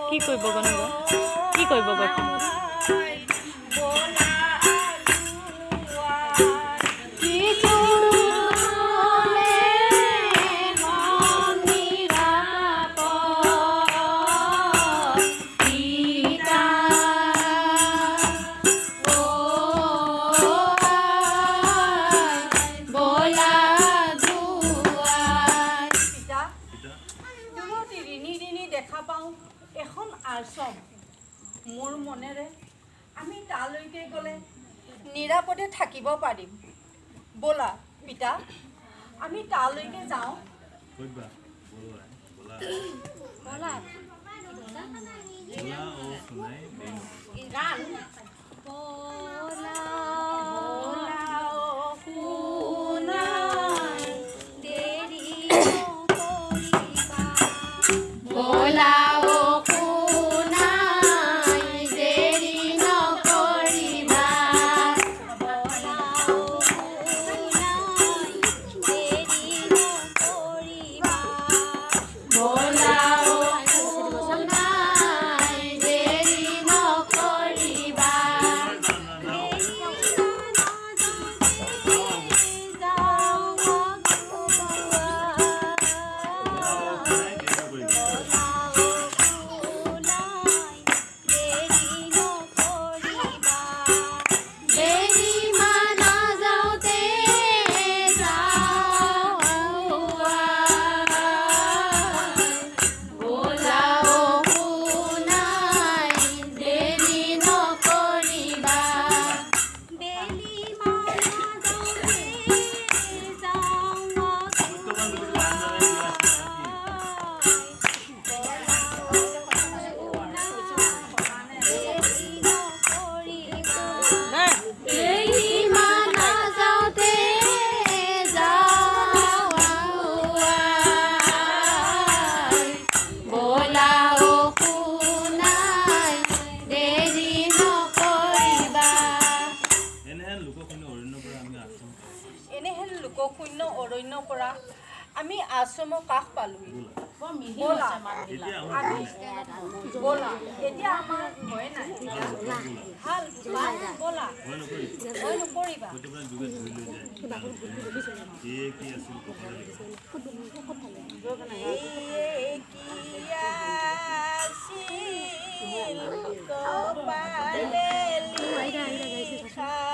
কি কৰিব গনো কি কৰিব গৈ দেখা পাওঁ এখন আশ্ৰম মোৰ মনেৰে আমি তালৈকে গ'লে নিৰাপদে থাকিব পাৰিম ব'লা পিতা আমি তালৈকে যাওঁ ব'লা গান এনেহেন লোকশূন্য অৰণ্যৰ পৰা আমি আশ্ৰমৰ কাষ পালোহি ব'লা ব'লা এতিয়া আমাৰ ভয় নাই ভাল ব'লা ভয় নকৰিবা কপালে লিখা